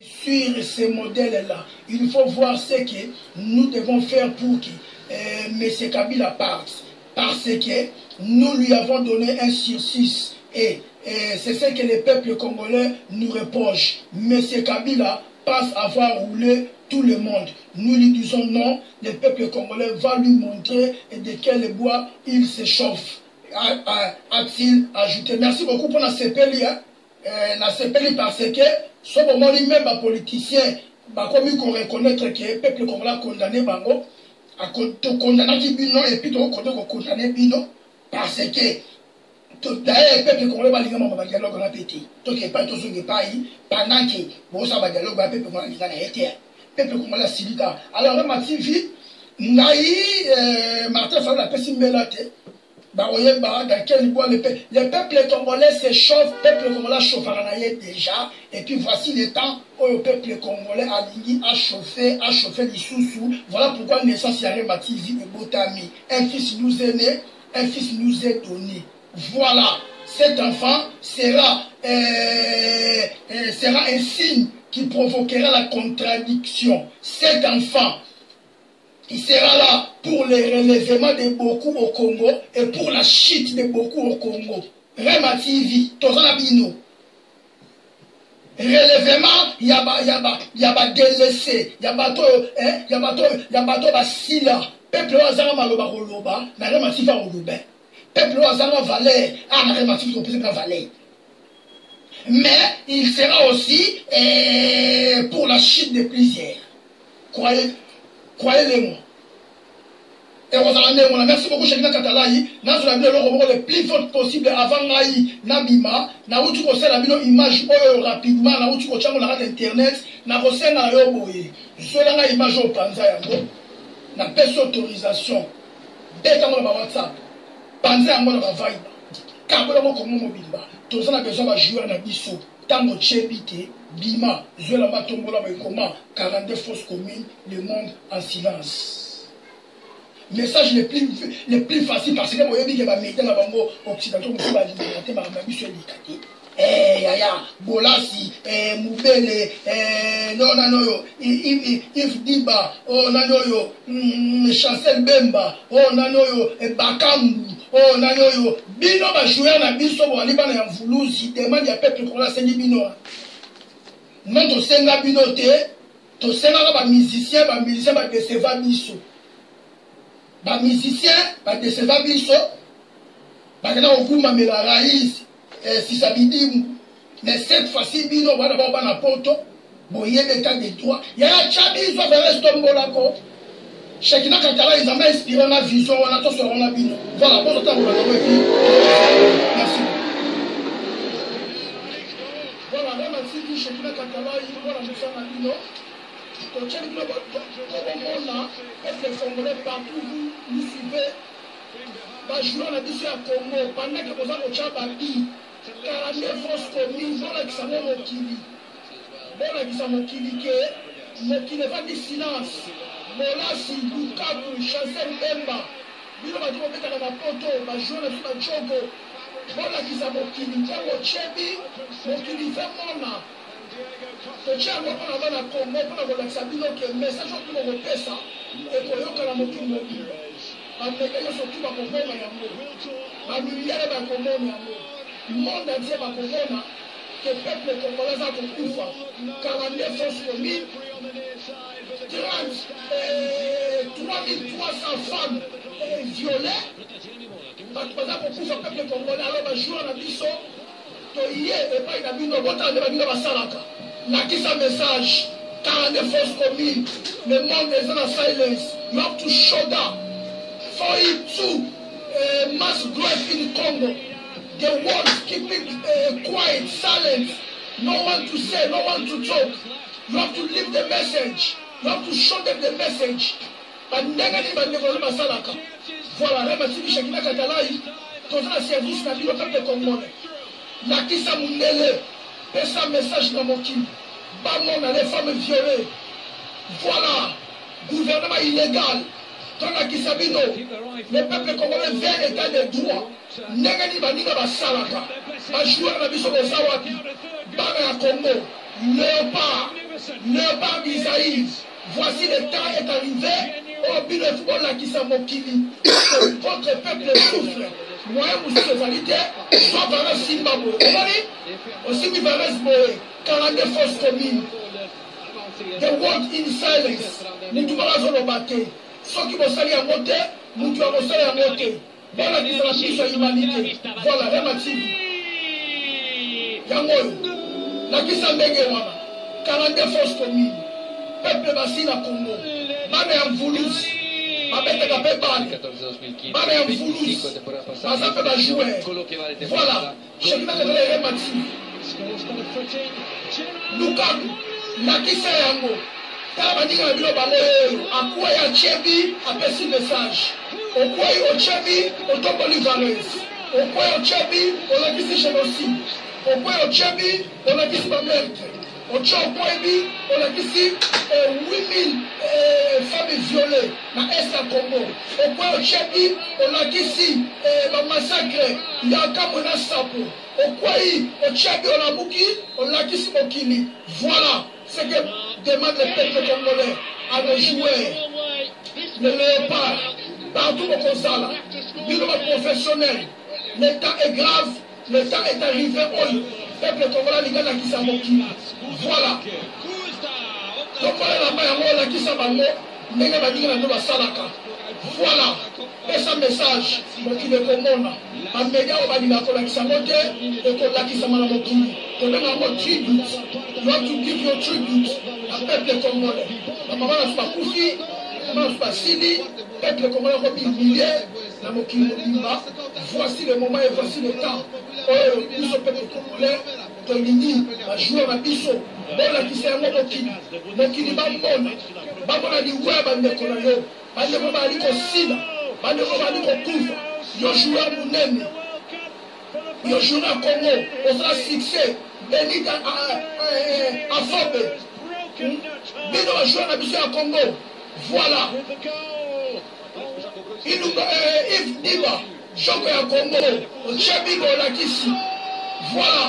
Sur ces modèles-là, il faut voir ce que nous devons faire pour que M. Kabila parte. Parce que nous lui avons donné un sursis et c'est ce que les peuples congolais nous reprochent. M. Kabila pense avoir roulé tout le monde. Nous lui disons non, le peuple congolais va lui montrer de quel bois il se chauffe. A-t-il ajouté. Merci beaucoup pour la CPLI. La CPLI parce que ce moment même les politiciens comme qu'on reconnaître que le peuple congolais a condamné Bango, a condamné Bino et puis on condamné Bino parce que d'ailleurs le peuple congolais va lier mon dialogue on a pété. Donc pas tous les pays pendant que bon ça va dialogue le peuple congolais a été peuple congolais silika. Alors là ma TV Naï Martin Fabien la personne melate. Dans quel bois le peuple congolais se chauffe, le peuple congolais chauffe déjà, et puis voici le temps où le peuple congolais a chauffé les sous-sous. Voilà pourquoi naissance Yare Mativi et Botami. Un fils nous est né, un fils nous est donné. Voilà, cet enfant sera un signe qui provoquera la contradiction. Cet enfant, il sera là pour le relèvement de beaucoup au Congo et pour la chute de beaucoup au Congo. Rema TV, Tozana Bino. Relèvement, il y a délaissé, il y a bateau basila. Peuple Wazara Maloba Roloba, na Rema TV Roloba. Peuple Wazara Valais, na Rema TV Roloba Valais. Mais il sera aussi pour la chute de plusieurs. Croyez-le-moi. Et merci beaucoup, Chekina Katalaï. Nous avons le plus vite possible avant Naï, Nabima. Nous avons une image rapidement. Nous avons une internet. Nous avons une image au Panza. Nous avons une autorisation. Dès que nous avons WhatsApp, Panza, nous avons Viber. Quand nous avons mobile, nous avons besoin de jouer à Bissot. Tango Tchébité, Bima, Zuelama Tombola, comment 42 fausses communes, le monde en silence. Message le plus facile parce que moi, je dis que les médias occidentaux sont liberté, mais je suis Yaya, Bolasi, Moubele, non, If Diba, oh, Nanoyo, Chancel Bemba, oh, Nanoyo, Bakambu, oh, Nanoyo, Bino va jouer à Biso, ou à Liban et en Voulou, si demande à peuple qu'on a saigné Bino. Non, tu sais, Bino, tu sais, musicien va décevoir Biso. Les musiciens va décevoir Biso. Parce que là, on coupe la raïs. Si ça veut dire, mais cette fois-ci, Bino va d'abord dans la poto, bon, il y a des cas de droit. Il y a un chabi, ils ont fait un tombolako. Chacun a Katala, ils ont inspiré la vision, on a tous sur la Bino. Voilà, bon, temps, merci. Voilà, même si chacun a Katala, ils vont la mission à Bino. Donc, chacun a Katala, les Congolais partout, vous suivez. Bah, je la mission à Congo, pendant que vous avez au Tchababi. 49 fausses communes, voilà qui s'en est Mokili. Voilà qui s'en Mokili, Mokili va dire silence. Molasi, Lukaku, Chancel Bemba. Bino va dire qu'on met dans la poto, va jouer le film à Djogo. Voilà qui s'en Mokili. Quand on Tchebi, Mokili fait mona. Le Tchabo, on a la Congo, on a la Sabino, qui est message au Congo, ça. Et pour eux, on a Mokili Mokili. Américains surtout va comprendre Yango. La millière va comprendre Yango. Le monde entier va comprendre que le peuple congolais a compris. 49 fausses communes, 3300 femmes violées. Par exemple, pour le peuple congolais, alors va jouer à la biso. Toye et pas la bino, botan de la bino va salaka. La qui sa message, 49 fausses communes, le monde est en silence. You have to show that. For it to mass growth in Congo, the world keeping quiet, silent, no one to say, no one to talk. You have to leave the message. You have to show them the message. But negative and negative masalaka. Voilà, remercie Chekina Katalaï, tout un service n'a pas de Congolais. La Kissa Mundele, et sa message dans mon kim. Bamon a les femmes violées. Voilà, gouvernement illégal. Le peuple congolais vient l'état de droit. Négani Banina Basalaka. Bajouer la mission de Zawati. Bana Congo. Léopard. Léopard d'Isaïe, voici le temps est arrivé, au but de football là qui s'en mokili. Votre peuple souffre. Moi, vous êtes validé, soit par un Zimbabwe. Vous voyez? Aussi, vous verrez ce boé, 42 fausses communes. The world in silence. Nous devons nous battre. Ceux qui vont salir à monter, nous devons salir à monter. Voilà qui sera plus sur l'humanité. Voilà, relative. Yangoyo. La qui s'en bègue, 42 fausses communes. Peuple bassin à Congo. Bane en Voulouse. Babette à Pépane. Bane en Voulouse. Bazapé va jouer. Voilà. Je vais vous dire relative. Lukaku. Nakisa yango tala bandinga na bino bango oyo akuwa ya chebi apesi message okwei ochebi otoboli valeurs okwei ochebi olakisi génocide okwei ochebi olakisi bameurtre oche okwebi olakisi 8000 femmes violées na est ya Congo okwei ochebi olakisi bamassacre ya kambo na sapo okwei ochebi olabuki olakisi mokili. Voilà ce que demande le peuple congolais à nos joueurs, le léopard, partout au Kosala, bureau professionnel. L'état est grave, l'état est arrivé au peuple congolais, les gars qui s'en moquent. Voilà. Donc voilà la main, qui s'en va. Voilà. Et ce message, qui est commun. Un média au Badina, qui s'en moque, et qui s'en moque. You have to give your tribute à peuple congolais. La maman n'a pas coufi, la maman n'a pas sili, peuple congolais a mis milliers, la mokili mobimba. Voici le moment et voici le temps. Oh, nous sommes peuple congolais, Tolini, la joueur à biso, bon qui s'est un mokili, mokili bambona, bambona di web à Nekonayo, à Nekonayo à Nikosila, à Nekonayo à Nikokufa, yo joueur mounene, yo joueur à Congo, on sera succès. Béni à Fobe. Bino a joué à la à Congo. Voilà. Yves Diba, Joko à Congo. Ochebibo Olakisi. Voilà.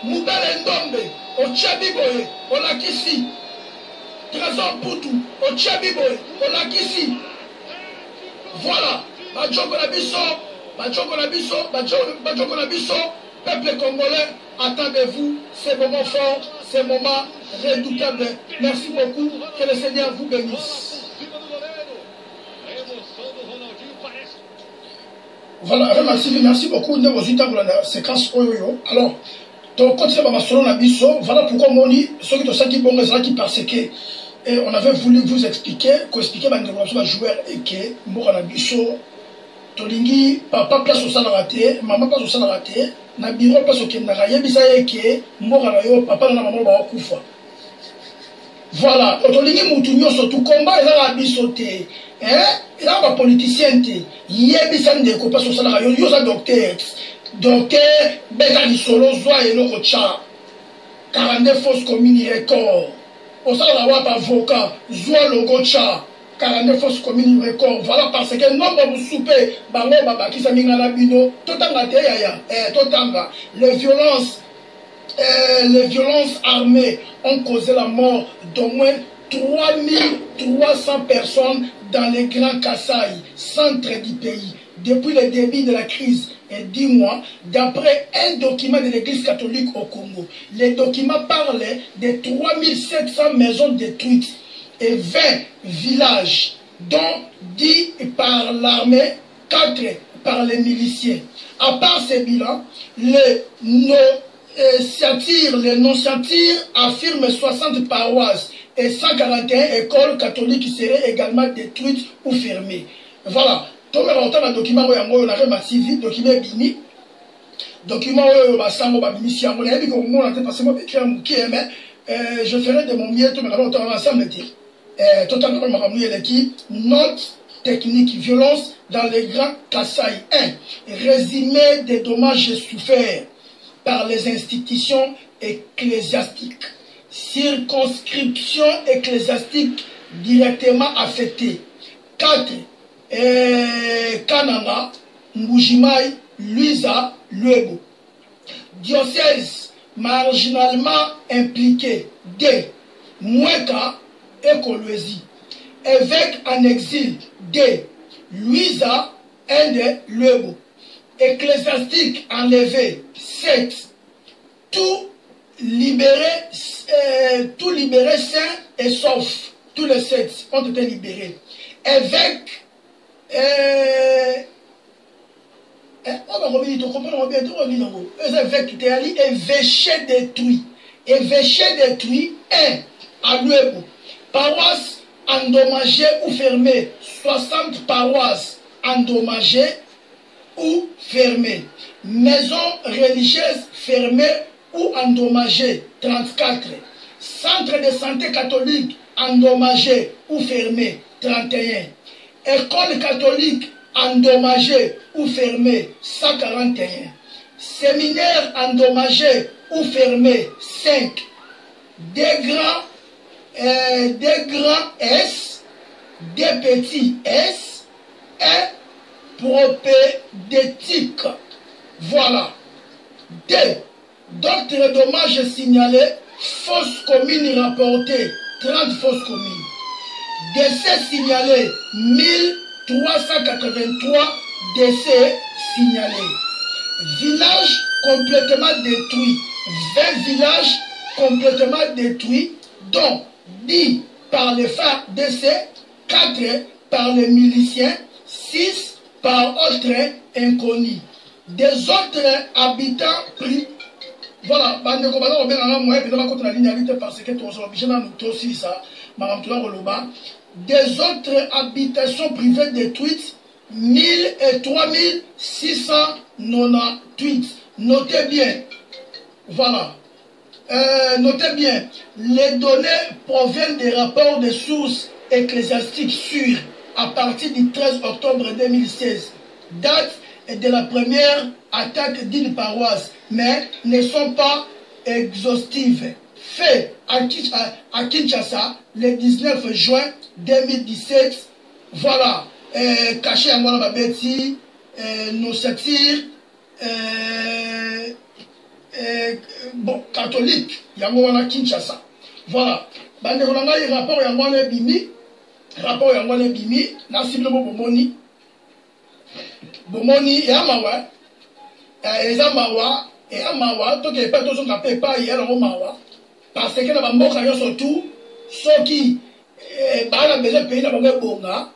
Moubele Ndombe. Ochebibo Olakisi. Trésor Poutou. Ochebibo Olakisi. Voilà. Bajoko Nabiso. Bajoko Nabiso. Bajoko Nabiso. Peuple congolais, attendez-vous, ces moments forts, ces moments redoutables. Merci beaucoup, que le Seigneur vous bénisse. Voilà, merci beaucoup. Nous avons la séquence Oyoyo. Alors, donc, quand c'est ma solo Nabiso, voilà pourquoi on dit, ceux qui sont qui bon, qui parce que, et on avait voulu vous expliquer, qu'expliquer ma développement joueur et que, moi, Nabiso, Tolingi, papa place au salaire raté, maman place au salaire raté, na bureau place au kendara, yebisa yeke, mboka na yo, papa na maman ba kufa. Voilà, Tolingi mutu nyoso tu combat eza biso te, eza ba politicien te, yebisa ndeko place au salaire yo, yo za docteur, beka ni solo zwa eloko cha, 42 fausses communes record, au salaire wa avocat, zwa logo cha, 49 fausses communes record. Voilà parce que nombre de soupé, bango baba qui s'amène à la bino, totanga te yaya, totanga. Les violences armées ont causé la mort d'au moins 3300 personnes dans les Grands Kasaï, centre du pays, depuis le début de la crise. Et 10 mois, d'après un document de l'Église catholique au Congo, les documents parlaient de 3700 maisons détruites et 20 villages, dont 10 par l'armée, 4 par les miliciens. À part ces bilans, les non-satires affirment 60 paroisses et 141 écoles catholiques qui seraient également détruites ou fermées. Voilà. Tout le monde a un document où on a un document bini. Document où on a un mission. On a dit qu'on a passé mon écrit en mais je ferai de mon mieux tout le monde ensemble. Totalement l'équipe. Note technique, violence dans les Grands Kasaï. 1. Résumé des dommages souffert par les institutions ecclésiastiques. Circonscription ecclésiastique directement affectée. 4. Kananga, Mbujimai, Luisa, Luego. Diocèse marginalement impliqué. 2. Mweka et Kolwezi. Évêque en exil D. Louisa Ende Lebo. Ecclésiastique enlevé 7. Tout libéré sain et sauf. Tous les 7 ont été libérés. Évêque évêché détruit. Évêché détruit 1 à Luebo. Paroisse endommagée ou fermée. 60 paroisses endommagées ou fermées. Maisons religieuses fermées ou endommagées. 34. Centre de santé catholique endommagé ou fermé. 31. École catholique endommagé ou fermé. 141. Séminaire endommagé ou fermé. 5. Des grands S, des petits S et propédétique. Voilà. D. D'autres dommages signalés. Fausses communes rapportées. 30 fausses communes. Décès signalés. 1383 décès signalés. Villages complètement détruits. 20 villages complètement détruits, dont 10 par les phares décès, 4 par les miliciens, 6 par autres inconnus. Des autres habitants pris. Voilà, des autres habitations privées détruites, 1000 et 3698. Notez bien. Voilà. Notez bien, les données proviennent des rapports des sources ecclésiastiques sûres à partir du 13 octobre 2016, date de la première attaque d'une paroisse, mais ne sont pas exhaustives. Fait à Kinshasa le 19 juin 2017, voilà, caché à moi Babeti, nos satires, bon, catholique, yango wana Kinshasa. Voilà. Bande kolanga rapport yango wana bimi, rapport yango wana bimi, na cible bomoni. Bomoni ya mawa. Eza mawa, ya mawa, to ke pa to zonga pe pa ya lo mawa. Parce que na ba mboka yo surtout soki ba na besoin pays na bango bonga.